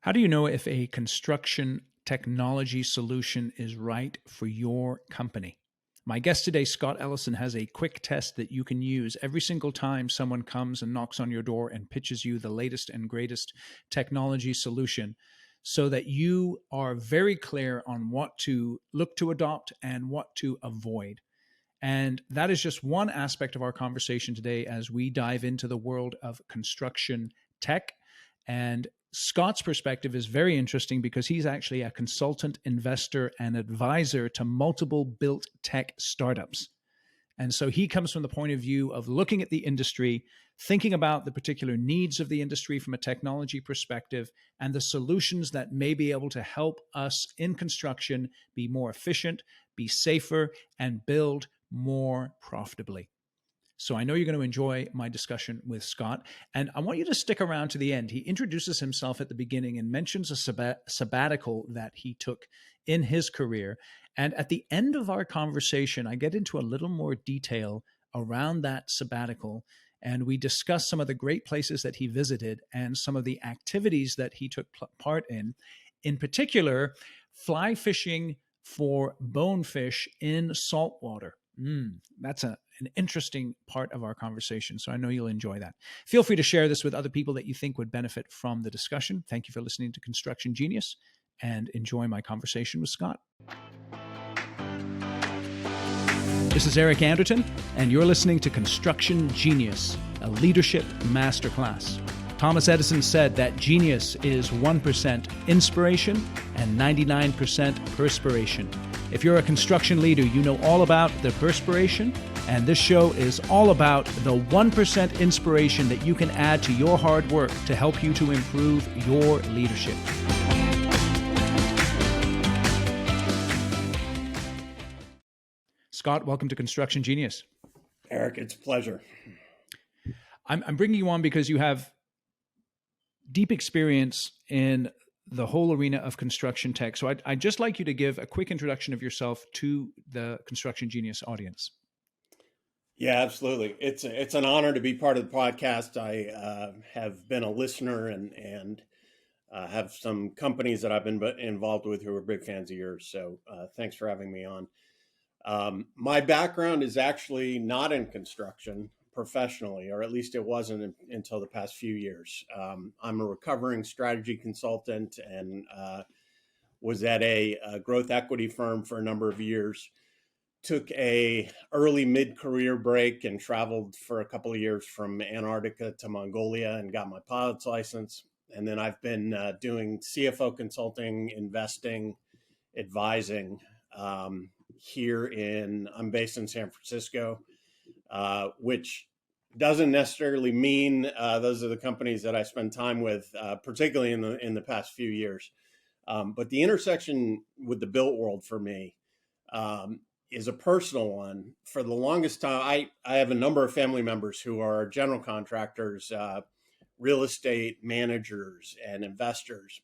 How do you know if a construction technology solution is right for your company? My guest today, Scott Ellison, has a quick test that you can use every single time someone comes and knocks on your door and pitches you the latest and greatest technology solution, so that you are very clear on what to look to adopt and what to avoid. And that is just one aspect of our conversation today as we dive into the world of construction tech. And Scott's perspective is very interesting because he's actually a consultant, investor, and advisor to multiple built tech startups. And so he comes from the point of view of looking at the industry, thinking about the particular needs of the industry from a technology perspective, and the solutions that may be able to help us in construction be more efficient, be safer, and build more profitably. So I know you're going to enjoy my discussion with Scott, and I want you to stick around to the end. He introduces himself at the beginning and mentions a sabbatical that he took in his career. And at the end of our conversation, I get into a little more detail around that sabbatical, and we discuss some of the great places that he visited and some of the activities that he took part in particular, fly fishing for bonefish in saltwater. That's an interesting part of our conversation, so I know you'll enjoy that. Feel free to share this with other people that you think would benefit from the discussion. Thank you for listening to Construction Genius, and enjoy my conversation with Scott. This is Eric Anderton, and you're listening to Construction Genius, a leadership masterclass. Thomas Edison said that genius is 1% inspiration and 99% perspiration. If you're a construction leader, you know all about the perspiration, and this show is all about the 1% inspiration that you can add to your hard work to help you to improve your leadership. Scott, welcome to Construction Genius. Eric, it's a pleasure. I'm bringing you on because you have deep experience in the whole arena of construction tech. So I'd just like you to give a quick introduction of yourself to the Construction Genius audience. Yeah, absolutely. It's an honor to be part of the podcast. I have been a listener and have some companies that I've been involved with who are big fans of yours. So thanks for having me on. My background is actually not in construction professionally, or at least it wasn't until the past few years. I'm a recovering strategy consultant and was at a growth equity firm for a number of years. Took a early mid-career break and traveled for a couple of years from Antarctica to Mongolia and got my pilot's license. And then I've been doing CFO consulting, investing, advising I'm based in San Francisco, which doesn't necessarily mean those are the companies that I spend time with, particularly in the past few years. But the intersection with the built world for me is a personal one. For the longest time, I have a number of family members who are general contractors, real estate managers, and investors.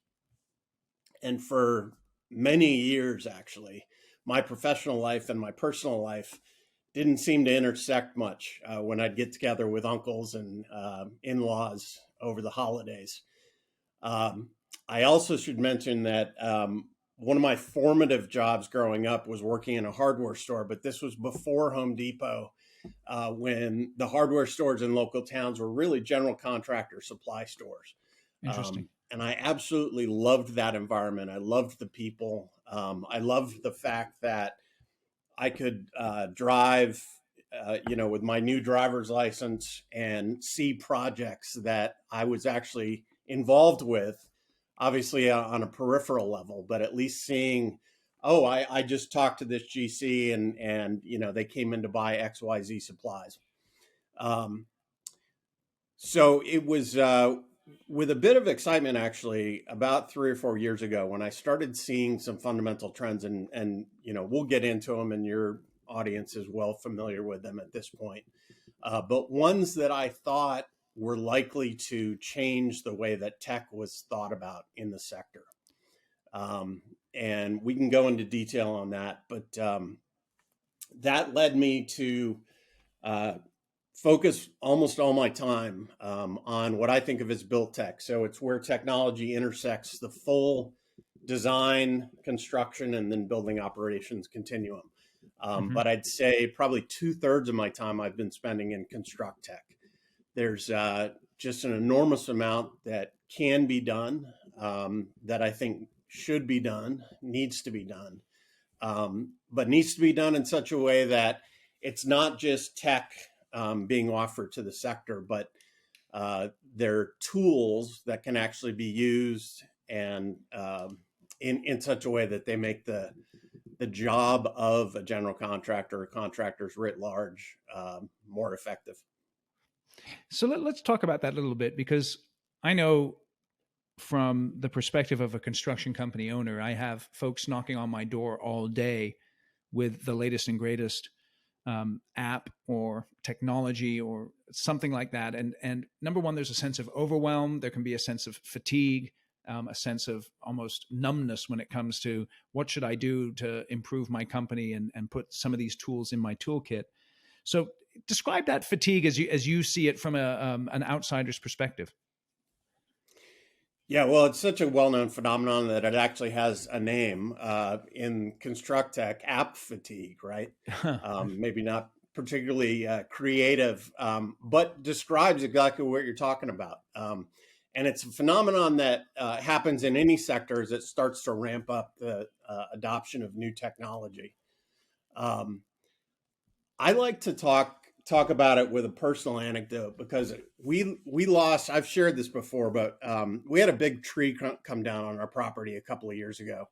And for many years, actually, my professional life and my personal life didn't seem to intersect much when I'd get together with uncles and in-laws over the holidays. I also should mention that one of my formative jobs growing up was working in a hardware store, but this was before Home Depot, when the hardware stores in local towns were really general contractor supply stores. Interesting. And I absolutely loved that environment. I loved the people. I loved the fact that I could drive, with my new driver's license and see projects that I was actually involved with, obviously on a peripheral level, but at least seeing, I just talked to this GC and they came in to buy XYZ supplies. So it was with a bit of excitement, actually, about 3 or 4 years ago when I started seeing some fundamental trends and we'll get into them and your audience is well familiar with them at this point. But ones that I thought were likely to change the way that tech was thought about in the sector. And we can go into detail on that, but that led me to focus almost all my time on what I think of as built tech. So it's where technology intersects the full design, construction, and then building operations continuum. Hmm. But I'd say probably 2/3 of my time I've been spending in construct tech. There's just an enormous amount that can be done, that I think should be done, needs to be done, but needs to be done in such a way that it's not just tech being offered to the sector, but they're tools that can actually be used and in such a way that they make the job of a general contractor or contractors writ large more effective. So let's talk about that a little bit, because I know from the perspective of a construction company owner, I have folks knocking on my door all day with the latest and greatest app or technology or something like that. And number one, there's a sense of overwhelm. There can be a sense of fatigue, a sense of almost numbness when it comes to what should I do to improve my company and put some of these tools in my toolkit. So describe that fatigue as you see it from an outsider's perspective. Yeah, well, it's such a well-known phenomenon that it actually has a name in construct tech: app fatigue, right? Maybe not particularly creative, but describes exactly what you're talking about. And it's a phenomenon that happens in any sector as it starts to ramp up the adoption of new technology. Um, I like to talk about it with a personal anecdote because we lost. I've shared this before, but we had a big tree come down on our property a couple of years ago,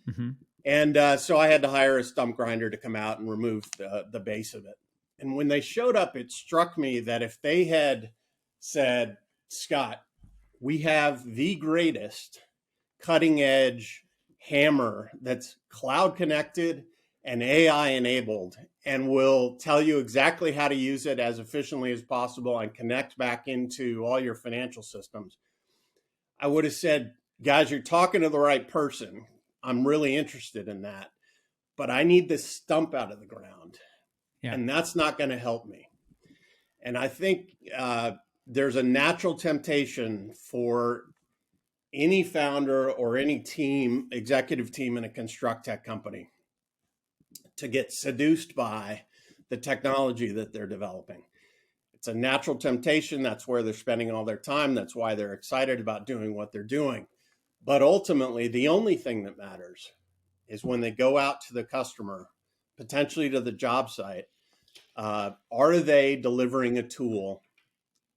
Hmm. and so I had to hire a stump grinder to come out and remove the base of it. And when they showed up, it struck me that if they had said, "Scott, we have the greatest cutting edge hammer that's cloud connected and AI enabled and will tell you exactly how to use it as efficiently as possible and connect back into all your financial systems," I would have said, "Guys, you're talking to the right person. I'm really interested in that, but I need this stump out of the ground, Yeah. and that's not going to help me." And I think there's a natural temptation for any founder or any team, executive team in a construct tech company, to get seduced by the technology that they're developing. It's a natural temptation. That's where they're spending all their time. That's why they're excited about doing what they're doing. But ultimately, the only thing that matters is when they go out to the customer, potentially to the job site, are they delivering a tool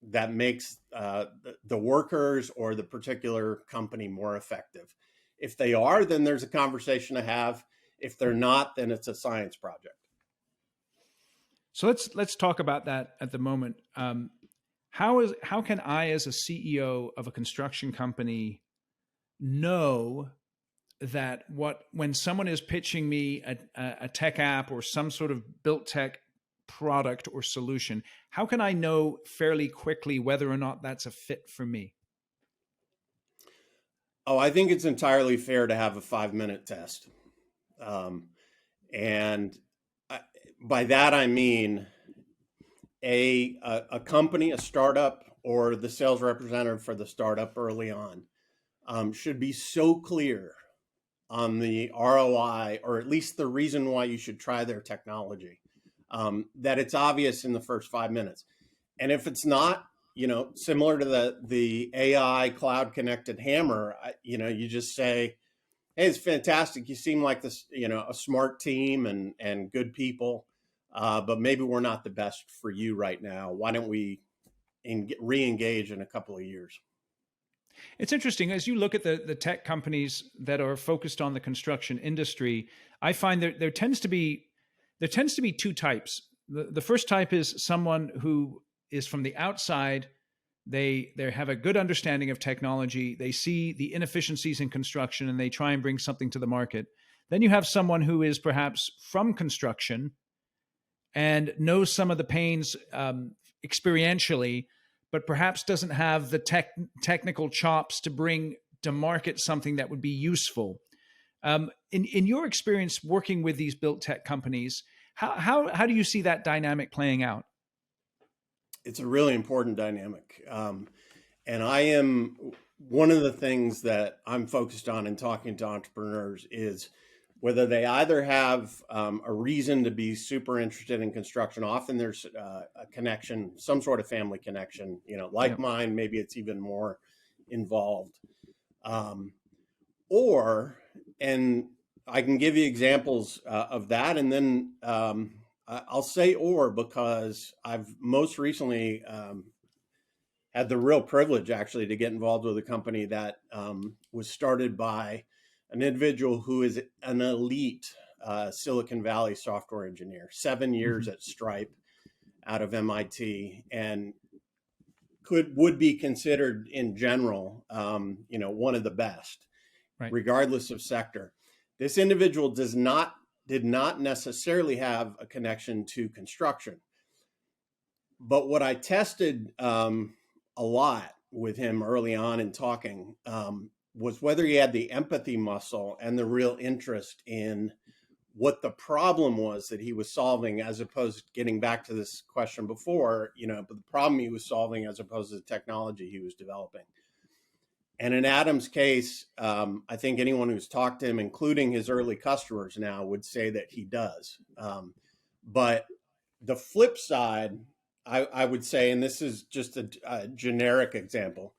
that makes the workers or the particular company more effective? If they are, then there's a conversation to have. If they're not, then it's a science project. So let's talk about that at the moment. How can I, as a CEO of a construction company, know that when someone is pitching me a tech app or some sort of built tech product or solution, how can I know fairly quickly whether or not that's a fit for me? Oh, I think it's entirely fair to have a 5-minute test. Um, and I, by that, I mean a company, a startup, or the sales representative for the startup early on should be so clear on the ROI, or at least the reason why you should try their technology, that it's obvious in the first 5 minutes. And if it's not, similar to the AI cloud connected hammer, you just say, "Hey, it's fantastic. You seem like this, a smart team and good people, but maybe we're not the best for you right now. Why don't we re-engage in a couple of years?" It's interesting as you look at the tech companies that are focused on the construction industry. I find there tends to be two types. The first type is someone who is from the outside. They have a good understanding of technology. They see the inefficiencies in construction and they try and bring something to the market. Then you have someone who is perhaps from construction and knows some of the pains experientially, but perhaps doesn't have the technical chops to bring to market something that would be useful. In your experience working with these built tech companies, how do you see that dynamic playing out? It's a really important dynamic. And I am one of the things that I'm focused on in talking to entrepreneurs is whether they either have a reason to be super interested in construction. Often there's a connection, some sort of family connection, like Yep. mine, maybe it's even more involved. Or, and I can give you examples of that. And then I'll say or because I've most recently had the real privilege actually to get involved with a company that was started by an individual who is an elite Silicon Valley software engineer, 7 years Mm-hmm. at Stripe out of MIT, and would be considered in general, one of the best, Right. regardless of sector. This individual did not necessarily have a connection to construction, but what I tested a lot with him early on in talking was whether he had the empathy muscle and the real interest in what the problem was that he was solving, as opposed to getting back to this question before, but the problem he was solving as opposed to the technology he was developing. And in Adam's case, I think anyone who's talked to him, including his early customers now, would say that he does. But the flip side, I would say, and this is just a generic example,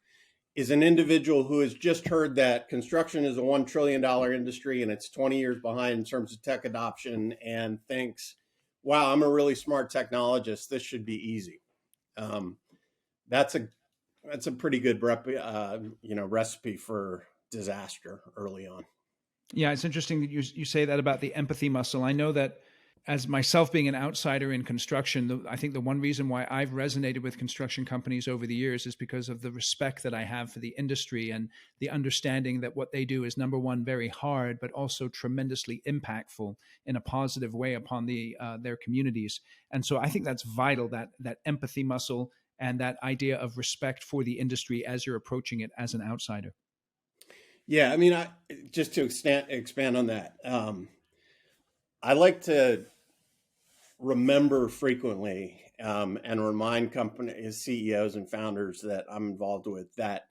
is an individual who has just heard that construction is a $1 trillion industry and it's 20 years behind in terms of tech adoption and thinks, wow, I'm a really smart technologist. This should be easy. That's a pretty good recipe for disaster early on. Yeah, it's interesting that you say that about the empathy muscle. I know that as myself being an outsider in construction, I think the one reason why I've resonated with construction companies over the years is because of the respect that I have for the industry and the understanding that what they do is, number one, very hard, but also tremendously impactful in a positive way upon their communities. And so I think that's vital, that empathy muscle and that idea of respect for the industry as you're approaching it as an outsider. Yeah, I mean, just to expand on that, I like to remember frequently and remind company CEOs and founders that I'm involved with that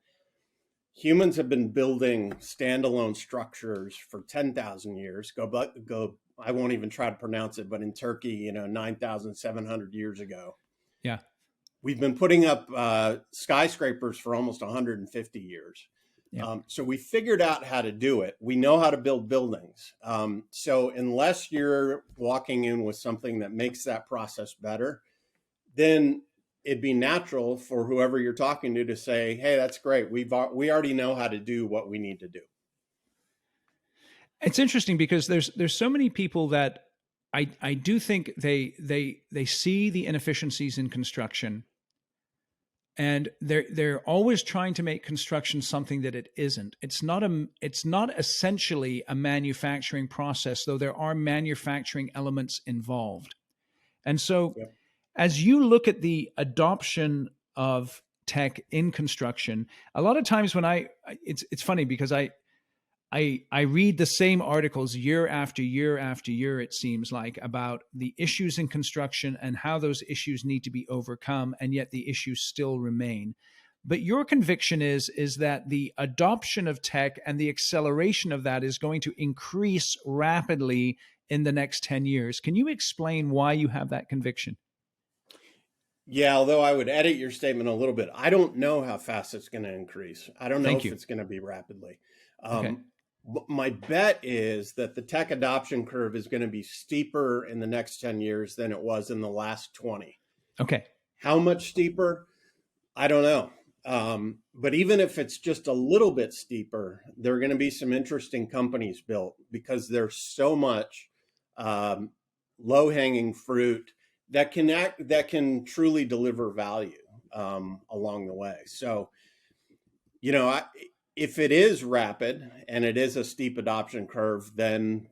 humans have been building standalone structures for 10,000 years. I won't even try to pronounce it, but in Turkey, 9,700 years ago. Yeah. We've been putting up skyscrapers for almost 150 years. Yeah. So we figured out how to do it. We know how to build buildings. So unless you're walking in with something that makes that process better, then it'd be natural for whoever you're talking to say, hey, that's great. We already know how to do what we need to do. It's interesting because there's so many people that I do think they see the inefficiencies in construction, and they're always trying to make construction something that it isn't. It's not essentially a manufacturing process, though there are manufacturing elements involved. And so, Yep. as you look at the adoption of tech in construction, a lot of times when it's funny because I read the same articles year after year after year, it seems like, about the issues in construction and how those issues need to be overcome, and yet the issues still remain. But your conviction is that the adoption of tech and the acceleration of that is going to increase rapidly in the next 10 years. Can you explain why you have that conviction? Yeah, although I would edit your statement a little bit. I don't know how fast it's going to increase. I don't know Thank if you. it's going to be rapidly. Okay. My bet is that the tech adoption curve is going to be steeper in the next 10 years than it was in the last 20. Okay. How much steeper? I don't know. But even if it's just a little bit steeper, there are going to be some interesting companies built because there's so much low-hanging fruit that can truly deliver value along the way. So, if it is rapid and it is a steep adoption curve, then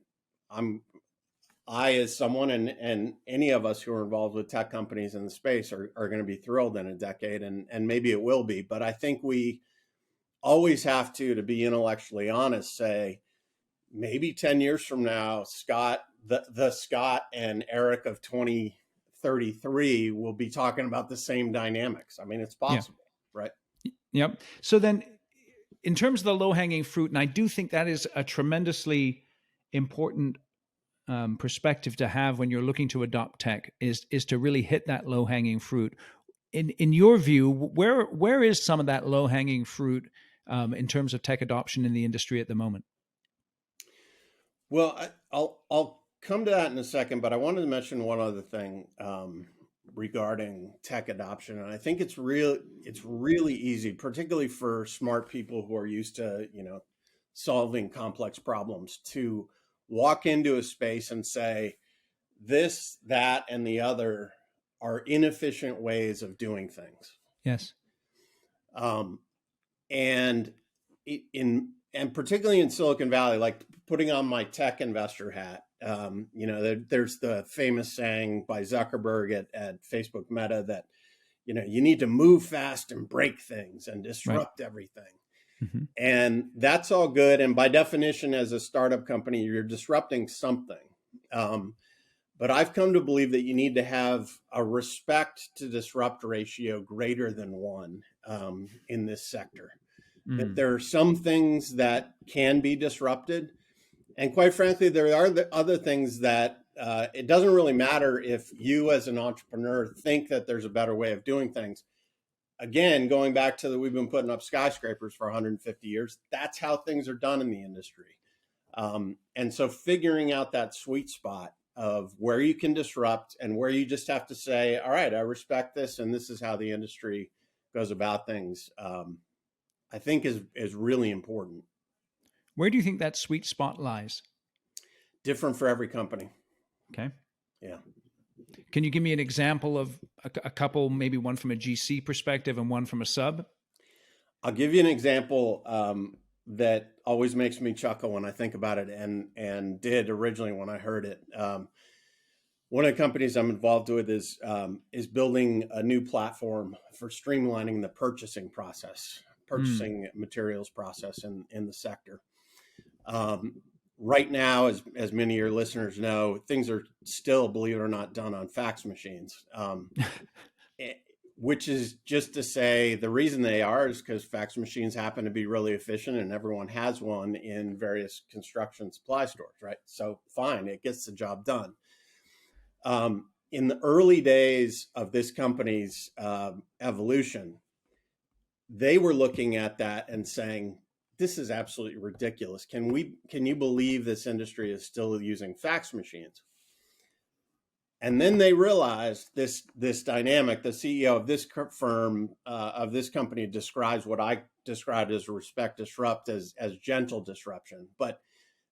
I as someone and any of us who are involved with tech companies in the space are going to be thrilled in a decade, and maybe it will be. But I think we always have to be intellectually honest, say maybe 10 years from now, Scott, the Scott and Eric of 20 2033, we'll be talking about the same dynamics. I mean, it's possible, right? Yep. So then, in terms of the low-hanging fruit, and I do think that is a tremendously important perspective to have when you're looking to adopt tech, is to really hit that low-hanging fruit. In your view, where is some of that low-hanging fruit in terms of tech adoption in the industry at the moment? Well, I'll come to that in a second, but I wanted to mention one other thing regarding tech adoption, and I think it's really easy, particularly for smart people who are used to solving complex problems, to walk into a space and say this, that, and the other are inefficient ways of doing things. Yes. And particularly in Silicon Valley, like putting on my tech investor hat, there's the famous saying by Zuckerberg at Facebook Meta that, you need to move fast and break things and disrupt everything. Mm-hmm. And that's all good. And by definition, as a startup company, you're disrupting something. But I've come to believe that you need to have a respect to disrupt ratio greater than 1 in this sector. That there are some things that can be disrupted. And quite frankly, there are other things that it doesn't really matter if you as an entrepreneur think that there's a better way of doing things. Again, going back to we've been putting up skyscrapers for 150 years. That's how things are done in the industry. And so figuring out that sweet spot of where you can disrupt and where you just have to say, all right, I respect this, and this is how the industry goes about things, I think is really important. Where do you think that sweet spot lies? Different for every company. Okay. Yeah. Can you give me an example of a couple, maybe one from a GC perspective and one from a sub? I'll give you an example that always makes me chuckle when I think about it, and did originally when I heard it. One of the companies I'm involved with is building a new platform for streamlining the purchasing materials process in the sector. Right now, as many of your listeners know, things are still, believe it or not, done on fax machines, which is just to say the reason they are is because fax machines happen to be really efficient and everyone has one in various construction supply stores, right? So fine, it gets the job done. In the early days of this company's evolution, they were looking at that and saying, this is absolutely ridiculous. Can you believe this industry is still using fax machines? And then they realized this dynamic. The CEO of this firm, of this company, describes what I described as respect disrupt as gentle disruption. But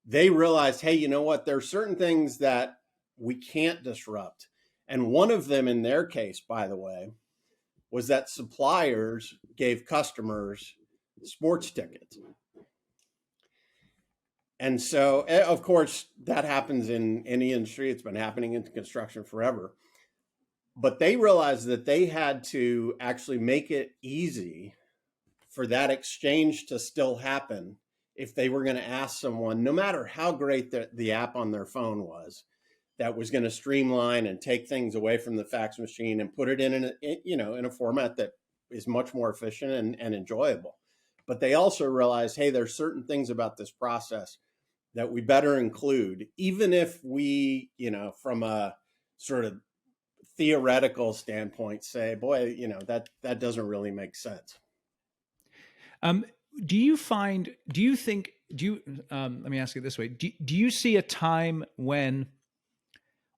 they realized, hey, you know what? There are certain things that we can't disrupt. And one of them in their case, by the way, was that suppliers gave customers sports tickets. And so, of course, that happens in any industry. It's been happening in construction forever. But they realized that they had to actually make it easy for that exchange to still happen if they were going to ask someone, no matter how great the app on their phone was, that was going to streamline and take things away from the fax machine and put it in a format that is much more efficient and enjoyable. But they also realized, hey, there's certain things about this process that we better include, even if we, from a sort of theoretical standpoint, say, boy, that doesn't really make sense. Let me ask it this way. Do you see a time when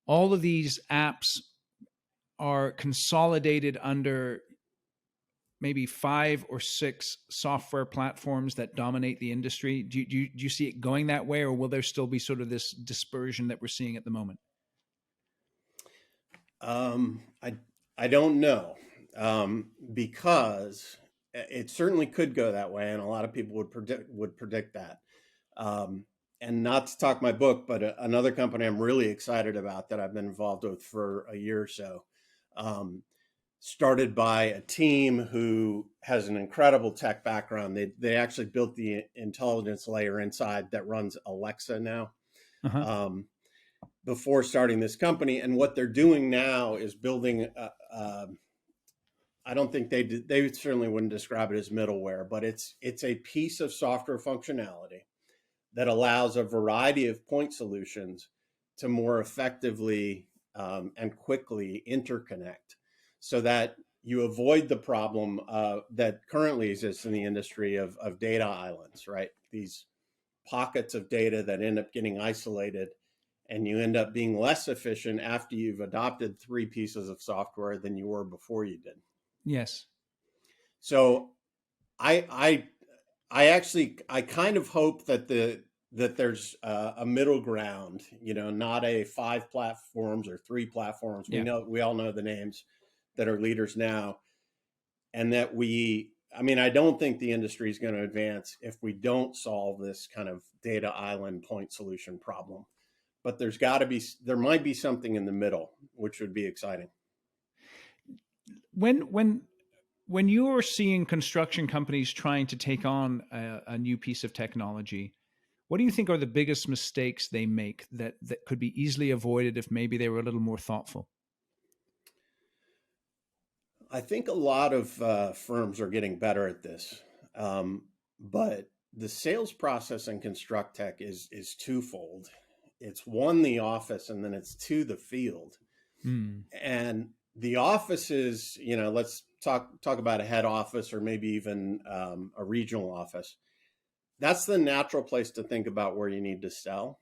all of these apps are consolidated under maybe 5 or 6 software platforms that dominate the industry? Do you see it going that way, or will there still be sort of this dispersion that we're seeing at the moment? I don't know, because it certainly could go that way, and a lot of people would predict that. And not to talk my book, but another company I'm really excited about that I've been involved with for a year or so, started by a team who has an incredible tech background. They actually built the intelligence layer inside that runs Alexa now. Uh-huh. before starting this company. And what they're doing now is building, I don't think they certainly wouldn't describe it as middleware, but it's a piece of software functionality that allows a variety of point solutions to more effectively and quickly interconnect, so that you avoid the problem that currently exists in the industry of data islands, right? These pockets of data that end up getting isolated, and you end up being less efficient after you've adopted 3 pieces of software than you were before you did. Yes. So I kind of hope that there's a middle ground, not a 5 platforms or 3 platforms. Yeah. We all know the names that are leaders now, and that I don't think the industry is going to advance if we don't solve this kind of data island point solution problem. But there might be something in the middle, which would be exciting. When you're seeing construction companies trying to take on a new piece of technology, what do you think are the biggest mistakes they make that could be easily avoided if maybe they were a little more thoughtful? I think a lot of firms are getting better at this, but the sales process in construct tech is twofold. It's 1, the office, and then it's 2, the field. And the office is, let's talk about a head office or maybe even a regional office. That's the natural place to think about where you need to sell.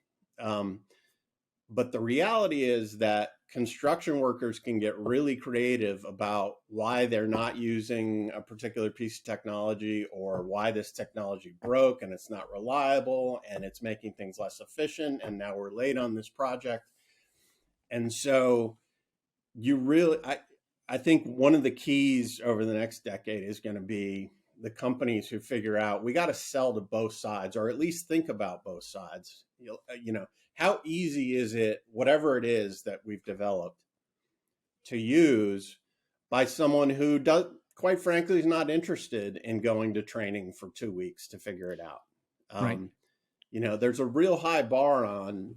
But the reality is that construction workers can get really creative about why they're not using a particular piece of technology, or why this technology broke and it's not reliable and it's making things less efficient, and now we're late on this project. And so I think one of the keys over the next decade is going to be the companies who figure out we got to sell to both sides, or at least think about both sides. How easy is it, whatever it is that we've developed, to use by someone who quite frankly, is not interested in going to training for 2 weeks to figure it out. Right. There's a real high bar on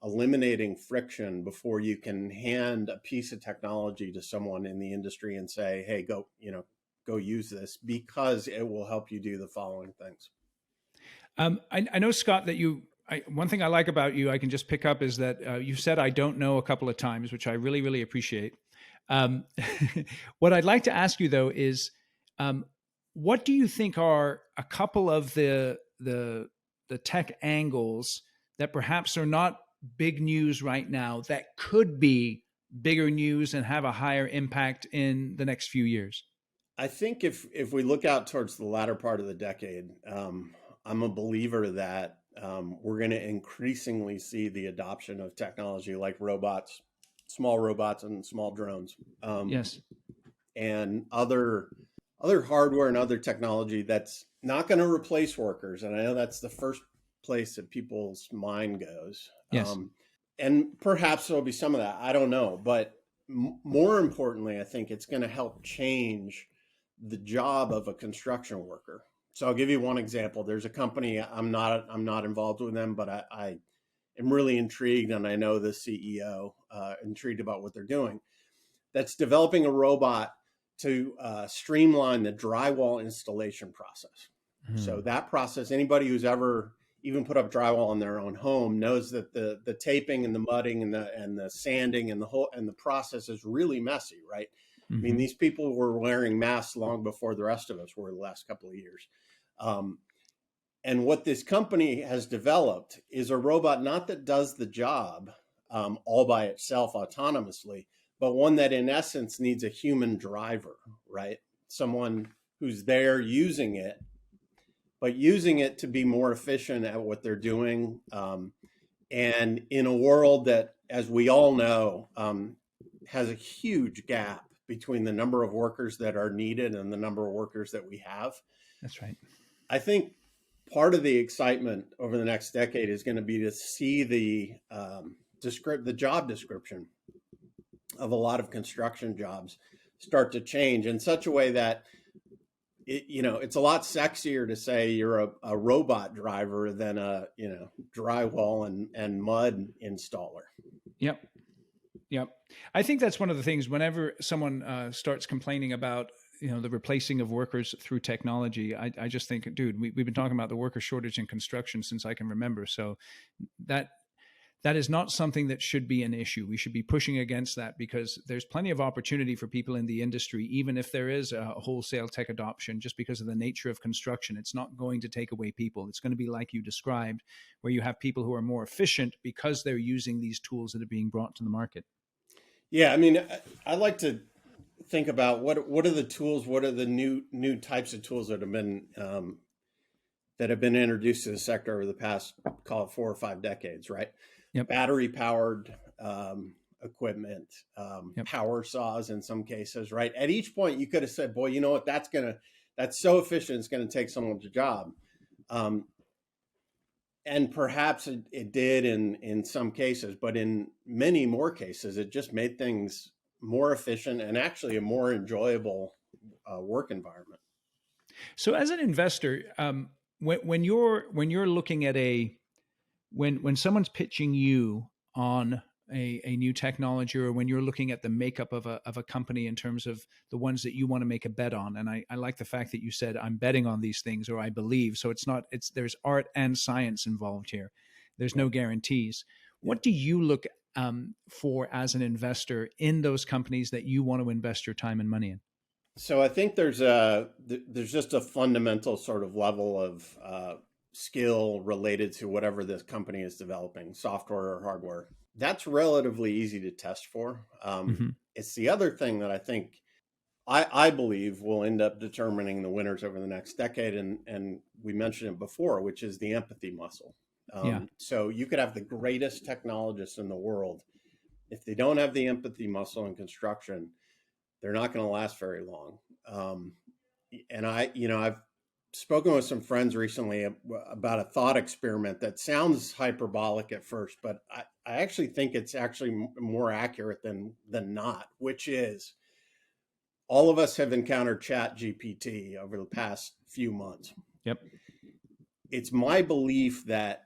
eliminating friction before you can hand a piece of technology to someone in the industry and say, hey, go use this, because it will help you do the following things. I know, Scott, that one thing I like about you, I can just pick up, is that you've said "I don't know" a couple of times, which I really, really appreciate. What I'd like to ask you, though, is what do you think are a couple of the tech angles that perhaps are not big news right now that could be bigger news and have a higher impact in the next few years? I think if we look out towards the latter part of the decade, I'm a believer that we're going to increasingly see the adoption of technology like robots, small robots and small drones. Yes. And other hardware and other technology that's not going to replace workers. And I know that's the first place that people's mind goes. Yes. And perhaps there'll be some of that. I don't know. But more importantly, I think it's going to help change the job of a construction worker. So I'll give you one example. There's a company, I'm not involved with them, but I am really intrigued, and I know the CEO, intrigued about what they're doing, that's developing a robot to streamline the drywall installation process. So that process, anybody who's ever even put up drywall in their own home knows that the taping and the mudding and the sanding and the process is really messy, right? I mean, these people were wearing masks long before the rest of us were the last couple of years. And what this company has developed is a robot, not that does the job all by itself autonomously, but one that in essence needs a human driver, right? Someone who's there using it, but using it to be more efficient at what they're doing. And in a world that, as we all know, has a huge gap between the number of workers that are needed and the number of workers that we have. That's right. I think part of the excitement over the next decade is going to be to see the job description of a lot of construction jobs start to change in such a way that it's a lot sexier to say you're a robot driver than a, drywall and mud installer. Yep. Yep. I think that's one of the things whenever someone starts complaining about, the replacing of workers through technology, I just think, dude, we've been talking about the worker shortage in construction since I can remember. So that is not something that should be an issue. We should be pushing against that because there's plenty of opportunity for people in the industry, even if there is a wholesale tech adoption, just because of the nature of construction. It's not going to take away people. It's going to be like you described, where you have people who are more efficient because they're using these tools that are being brought to the market. Yeah, I mean, I like to think about what are the tools, what are the new types of tools that have been introduced to the sector over the past, call it 4 or 5 decades, right? Yep. Battery powered equipment, Yep. power saws in some cases, right? At each point, you could have said, "Boy, you know what? That's so efficient. It's going to take someone's job." And perhaps it did in some cases, but in many more cases, it just made things more efficient and actually a more enjoyable work environment. So, as an investor, when you're looking at when someone's pitching you on a new technology, or when you're looking at the makeup of a company in terms of the ones that you want to make a bet on, and I like the fact that you said I'm betting on these things, or I believe. So there's art and science involved here. There's no guarantees. What do you look for as an investor in those companies that you want to invest your time and money in? So I think there's just a fundamental sort of level of skill related to whatever this company is developing, software or hardware. That's relatively easy to test for. It's the other thing that I believe will end up determining the winners over the next decade. And we mentioned it before, which is the empathy muscle. So you could have the greatest technologists in the world. If they don't have the empathy muscle in construction, they're not going to last very long. And I've spoken with some friends recently about a thought experiment that sounds hyperbolic at first, but I actually think it's actually more accurate than not, which is all of us have encountered Chat GPT over the past few months. Yep. It's my belief that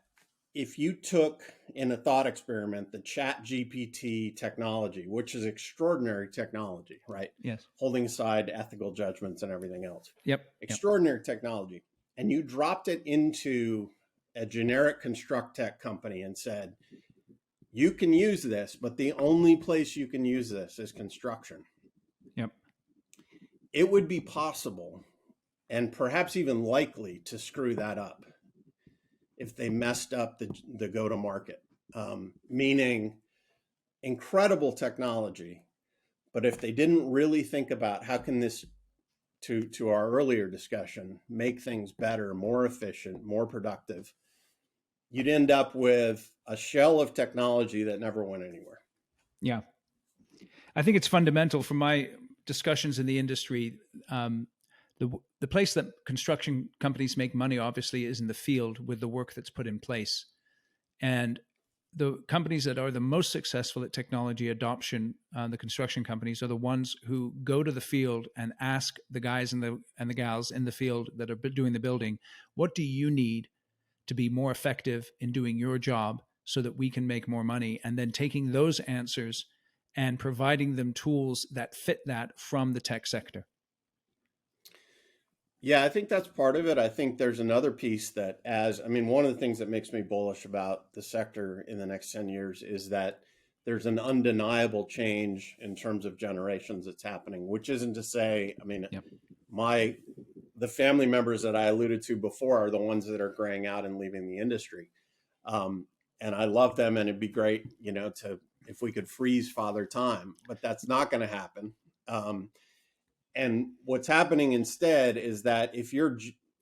if you took in a thought experiment the Chat GPT technology, which is extraordinary technology, right? Yes. Holding aside ethical judgments and everything else. Yep. Extraordinary technology. And you dropped it into a generic construct tech company and said, you can use this, but the only place you can use this is construction. Yep. It would be possible and perhaps even likely to screw that up if they messed up the go-to-market, meaning incredible technology, but if they didn't really think about how can this, to our earlier discussion, make things better, more efficient, more productive, you'd end up with a shell of technology that never went anywhere. Yeah. I think it's fundamental from my discussions in the industry. The place that construction companies make money, obviously, is in the field with the work that's put in place. And the companies that are the most successful at technology adoption, the construction companies, are the ones who go to the field and ask the guys and the gals in the field that are doing the building, what do you need to be more effective in doing your job so that we can make more money? And then taking those answers and providing them tools that fit that from the tech sector. Yeah, I think that's part of it. I think there's another piece that one of the things that makes me bullish about the sector in the next 10 years is that there's an undeniable change in terms of generations that's happening, which isn't to say, the family members that I alluded to before are the ones that are graying out and leaving the industry. And I love them, and it'd be great, if we could freeze father time, but that's not going to happen. And what's happening instead is that if you're,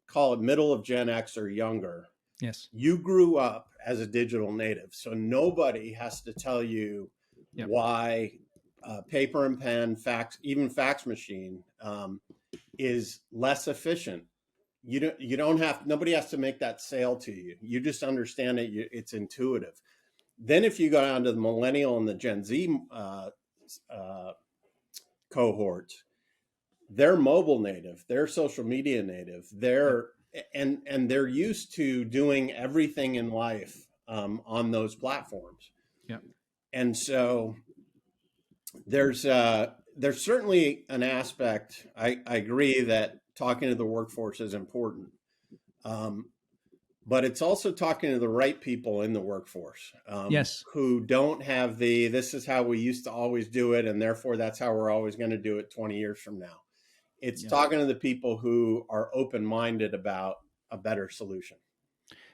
call it middle of Gen X or younger, yes, you grew up as a digital native. So nobody has to tell you why paper and pen, fax machine is less efficient. Nobody has to make that sale to you. You just understand it. It's intuitive. Then if you go down to the millennial and the Gen Z cohorts, they're mobile native, they're social media native, and they're used to doing everything in life on those platforms. Yeah. And so there's certainly an aspect. I agree that talking to the workforce is important, but it's also talking to the right people in the workforce, Yes. who don't have this is how we used to always do it, and therefore that's how we're always going to do it 20 years from now. It's Yeah. talking to the people who are open-minded about a better solution.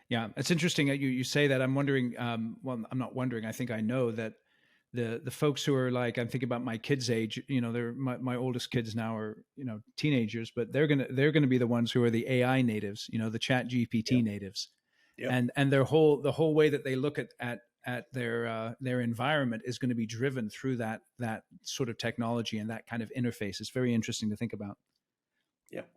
Yeah, it's interesting that you say that. I'm wondering. Well, I'm not wondering. I think I know that the folks who are like, I'm thinking about my kids' age. They're my oldest kids now are teenagers, but they're gonna be the ones who are the AI natives. The Chat GPT Yep. natives, Yep. and the whole way that they look at their environment is going to be driven through that sort of technology and that kind of interface. It's very interesting to think about. Yep.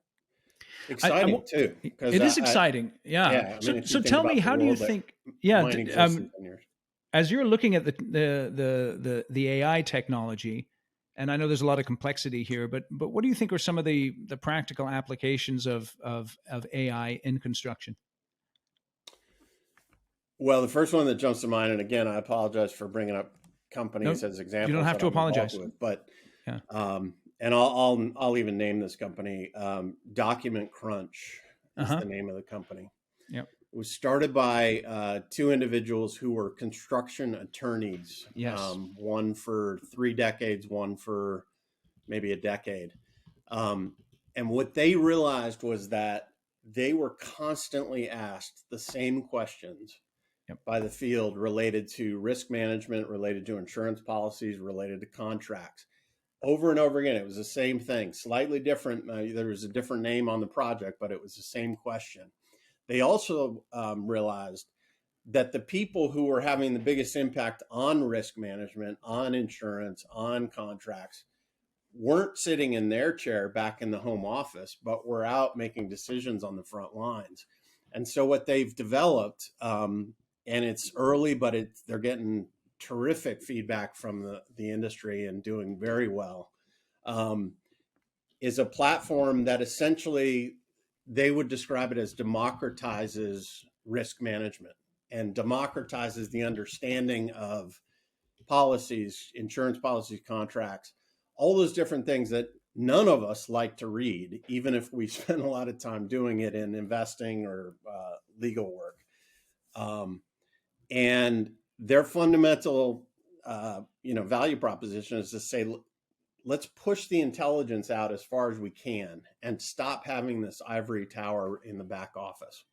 Exciting too, because it is exciting. Yeah. I mean, if you So think tell about me, the how do you world that think? Yeah. might exist in 10 years. As you're looking at the AI technology, and I know there's a lot of complexity here, but what do you think are some of the practical applications of AI in construction? Well, the first one that jumps to mind, and again, I apologize for bringing up companies No, as you don't examples have that to I'm involved apologize. with, but Yeah. and I'll even name this company. Document Crunch is the name of the company. Yep. It was started by two individuals who were construction attorneys. Yes. One for 3 decades, one for maybe a decade. And what they realized was that they were constantly asked the same questions by the field related to risk management, related to insurance policies, related to contracts. Over and over again, it was the same thing, slightly different. There was a different name on the project, but it was the same question. They also realized that the people who were having the biggest impact on risk management, on insurance, on contracts, weren't sitting in their chair back in the home office, but were out making decisions on the front lines. And so what they've developed, and it's early, but they're getting terrific feedback from the industry and doing very well, is a platform that essentially they would describe it as democratizes risk management and democratizes the understanding of policies, insurance policies, contracts, all those different things that none of us like to read, even if we spend a lot of time doing it in investing or legal work. And their fundamental, value proposition is to say, let's push the intelligence out as far as we can and stop having this ivory tower in the back office.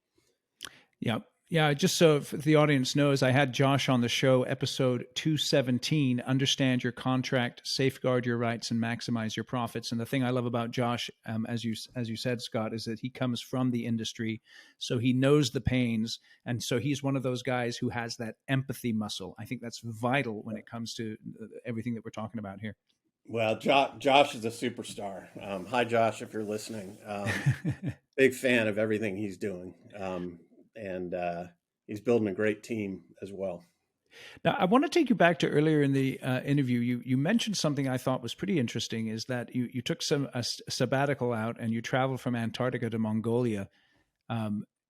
Yeah. Yeah. Just so if the audience knows, I had Josh on the show, episode 217, Understand Your Contract, Safeguard Your Rights, and Maximize Your Profits. And the thing I love about Josh, as you said, Scott, is that he comes from the industry, so he knows the pains. And so he's one of those guys who has that empathy muscle. I think that's vital when it comes to everything that we're talking about here. Well, Josh is a superstar. Hi, Josh, if you're listening. Big fan of everything he's doing. And he's building a great team as well. Now, I want to take you back to earlier in the interview. You mentioned something I thought was pretty interesting, is that you took a sabbatical out and you traveled from Antarctica to Mongolia.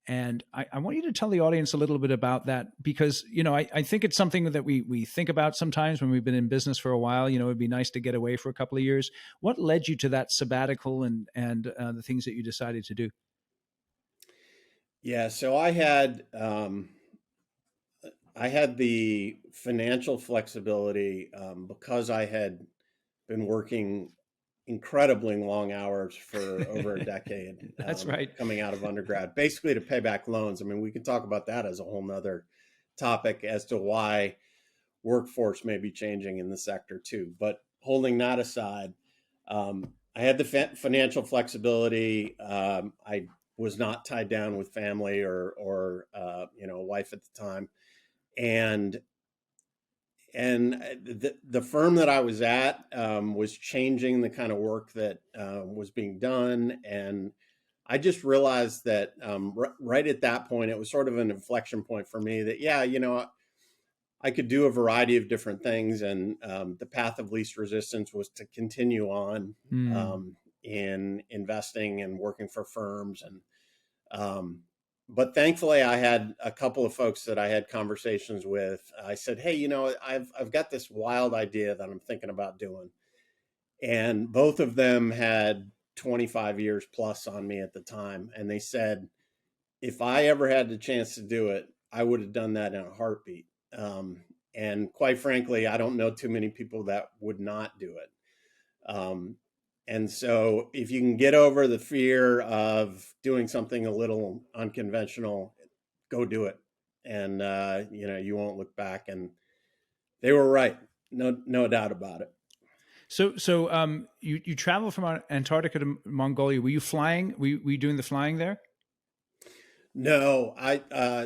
And I want you to tell the audience a little bit about that, because, I think it's something that we think about sometimes when we've been in business for a while. It'd be nice to get away for a couple of years. What led you to that sabbatical and the things that you decided to do? Yeah, so I had the financial flexibility because I had been working incredibly long hours for over a decade. That's right. Coming out of undergrad, basically to pay back loans. I mean, we can talk about that as a whole nother topic as to why workforce may be changing in the sector too. But holding that aside, I had the financial flexibility. I was not tied down with family or a wife at the time, and the firm that I was at was changing the kind of work that was being done, and I just realized that right at that point, it was sort of an inflection point for me that I could do a variety of different things, and the path of least resistance was to continue on. in investing and working for firms. But thankfully, I had a couple of folks that I had conversations with. I said, "Hey, I've got this wild idea that I'm thinking about doing," and both of them had 25 years plus on me at the time, and they said, if I ever had the chance to do it, I would have done that in a heartbeat. And quite frankly, I don't know too many people that would not do it. And so if you can get over the fear of doing something a little unconventional, go do it. And, you won't look back. And they were right. No doubt about it. So you travel from Antarctica to Mongolia. Were you flying? Were you doing the flying there? No,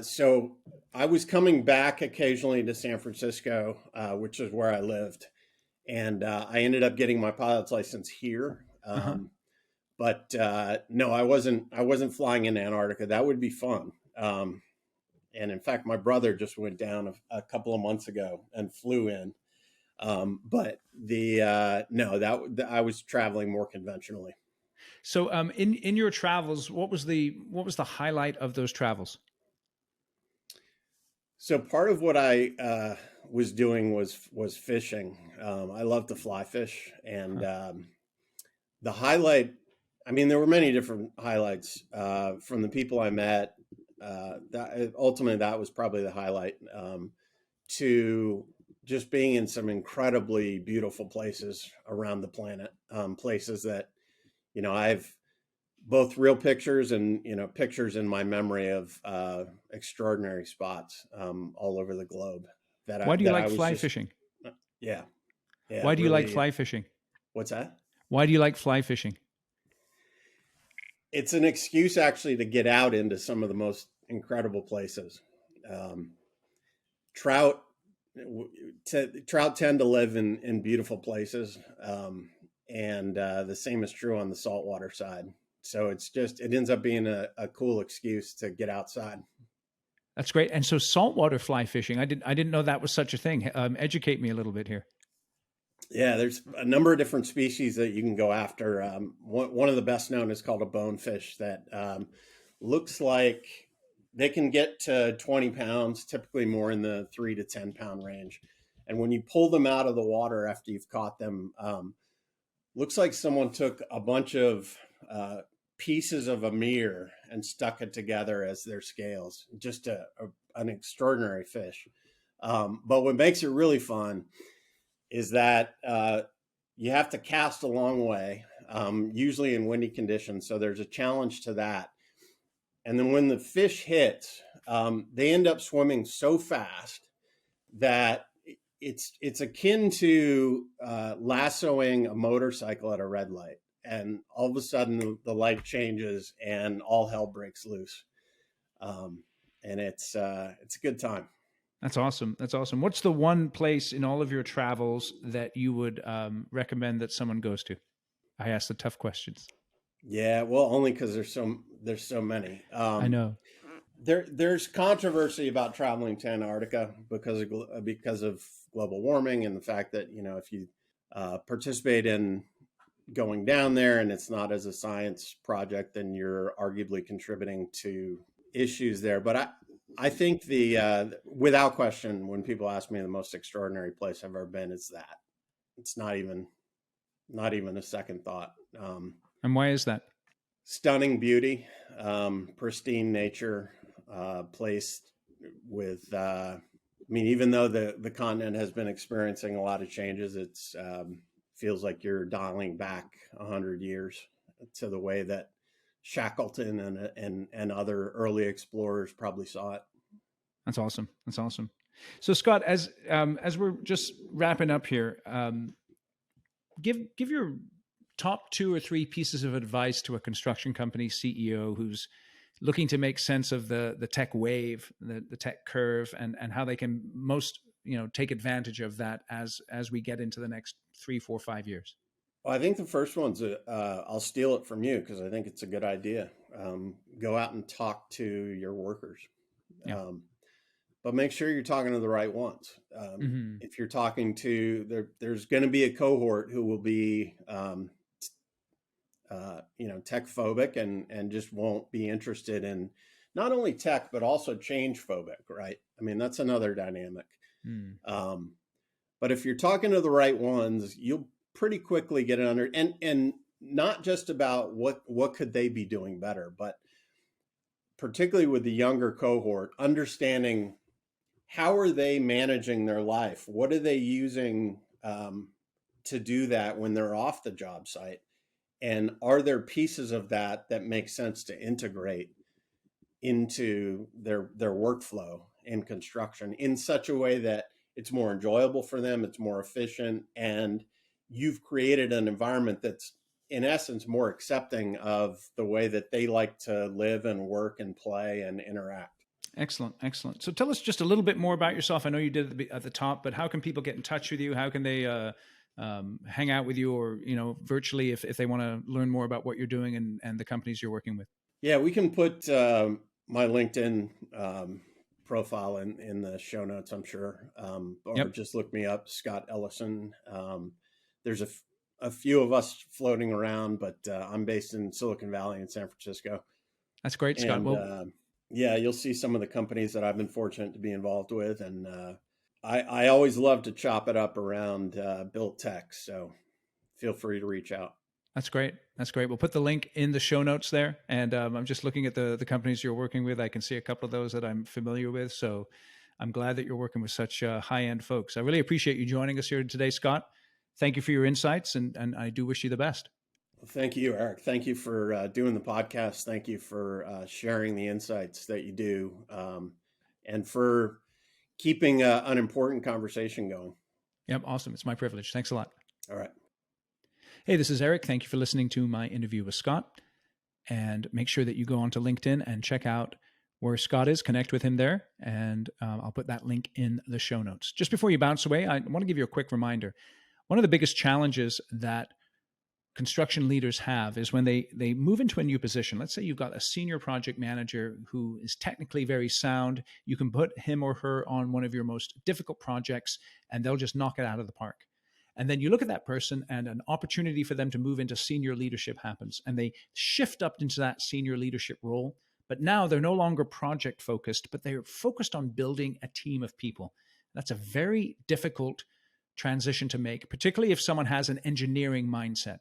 so I was coming back occasionally to San Francisco, which is where I lived, and I ended up getting my pilot's license here. But no, I wasn't flying in Antarctica. That would be fun. And in fact, my brother just went down a couple of months ago and flew in. But I was traveling more conventionally. So, in your travels, what was the highlight of those travels? So part of what I was doing was fishing. I love to fly fish, and the highlight. I mean, there were many different highlights from the people I met. Ultimately, that was probably the highlight. To just being in some incredibly beautiful places around the planet, places that I've both real pictures and pictures in my memory of extraordinary spots all over the globe. Why do you like fly fishing? Yeah. Why do you like fly fishing? What's that? Why do you like fly fishing? It's an excuse actually to get out into some of the most incredible places. Trout tend to live in beautiful places, and the same is true on the saltwater side. So it ends up being a cool excuse to get outside. That's great. And so saltwater fly fishing, I didn't know that was such a thing. Educate me a little bit here. Yeah, there's a number of different species that you can go after. One of the best known is called a bonefish that looks like they can get to 20 pounds, typically more in the 3 to 10 pound range. And when you pull them out of the water after you've caught them, looks like someone took a bunch of pieces of a mirror and stuck it together as their scales. Just an extraordinary fish. But what makes it really fun is that you have to cast a long way, usually in windy conditions. So there's a challenge to that. And then when the fish hits, they end up swimming so fast that it's akin to lassoing a motorcycle at a red light. And all of a sudden the light changes and all hell breaks loose. And it's a good time. That's awesome. That's awesome. What's the one place in all of your travels that you would recommend that someone goes to? I ask the tough questions. Yeah, well, only because there's so many. I know. There's controversy about traveling to Antarctica because of global warming and the fact that if you participate in going down there and it's not as a science project, then you're arguably contributing to issues there. But I think without question, when people ask me the most extraordinary place I've ever been, it's that. It's not even a second thought. And why is that? Stunning beauty, pristine nature, place with. Even though the continent has been experiencing a lot of changes, it's feels like you're dialing back 100 years to the way that Shackleton and other early explorers probably saw it. That's awesome. That's awesome. So Scott, as we're just wrapping up here, give your top 2 or 3 pieces of advice to a construction company CEO who's looking to make sense of the tech wave, the tech curve, and how they can most take advantage of that as we get into the next 3, 4, 5 years. Well, I think the first one's I'll steal it from you because I think it's a good idea. Go out and talk to your workers. Yeah. But make sure you're talking to the right ones. If you're talking to there's going to be a cohort who will be tech phobic and just won't be interested in not only tech, but also change phobic, right? I mean, that's another dynamic. But if you're talking to the right ones, you'll pretty quickly get it under, and not just about what could they be doing better, but particularly with the younger cohort, understanding how are they managing their life? What are they using to do that when they're off the job site? And are there pieces of that make sense to integrate into their workflow in construction in such a way that it's more enjoyable for them, it's more efficient, and you've created an environment that's in essence more accepting of the way that they like to live and work and play and interact. Excellent. Excellent. So tell us just a little bit more about yourself. I know you did it at the top, but how can people get in touch with you? How can they hang out with you, or, virtually if they want to learn more about what you're doing and the companies you're working with? Yeah, we can put my LinkedIn profile in the show notes, I'm sure. Or just look me up, Scott Ellison. There's a few of us floating around, but I'm based in Silicon Valley in San Francisco. That's great, Scott. And, yeah, you'll see some of the companies that I've been fortunate to be involved with. And I always love to chop it up around built tech. So feel free to reach out. That's great. That's great. We'll put the link in the show notes there. And I'm just looking at the companies you're working with. I can see a couple of those that I'm familiar with. So I'm glad that you're working with such high-end folks. I really appreciate you joining us here today, Scott. Thank you for your insights, and I do wish you the best. Well, thank you, Eric. Thank you for doing the podcast. Thank you for sharing the insights that you do, and for keeping an important conversation going. Yep. Awesome. It's my privilege. Thanks a lot. All right. Hey, this is Eric. Thank you for listening to my interview with Scott. And make sure that you go onto LinkedIn and check out where Scott is, connect with him there. And I'll put that link in the show notes. Just before you bounce away, I want to give you a quick reminder. One of the biggest challenges that construction leaders have is when they move into a new position. Let's say you've got a senior project manager who is technically very sound. You can put him or her on one of your most difficult projects and they'll just knock it out of the park. And then you look at that person and an opportunity for them to move into senior leadership happens and they shift up into that senior leadership role. But now they're no longer project focused, but they're focused on building a team of people. That's a very difficult transition to make, particularly if someone has an engineering mindset.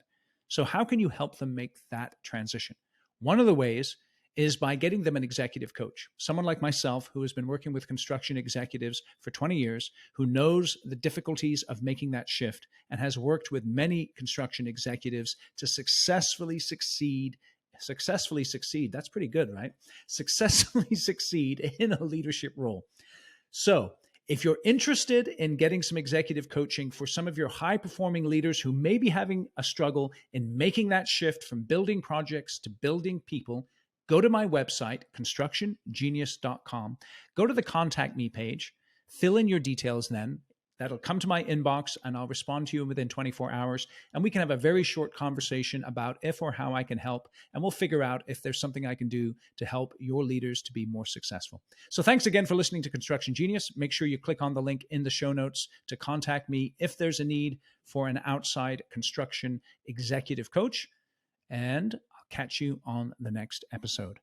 So how can you help them make that transition? One of the ways is by getting them an executive coach, someone like myself who has been working with construction executives for 20 years, who knows the difficulties of making that shift and has worked with many construction executives to successfully succeed. That's pretty good, right? Successfully succeed in a leadership role. So if you're interested in getting some executive coaching for some of your high-performing leaders who may be having a struggle in making that shift from building projects to building people, go to my website, constructiongenius.com. Go to the Contact Me page, fill in your details then. That'll come to my inbox and I'll respond to you within 24 hours. And we can have a very short conversation about if or how I can help. And we'll figure out if there's something I can do to help your leaders to be more successful. So thanks again for listening to Construction Genius. Make sure you click on the link in the show notes to contact me if there's a need for an outside construction executive coach. And I'll catch you on the next episode.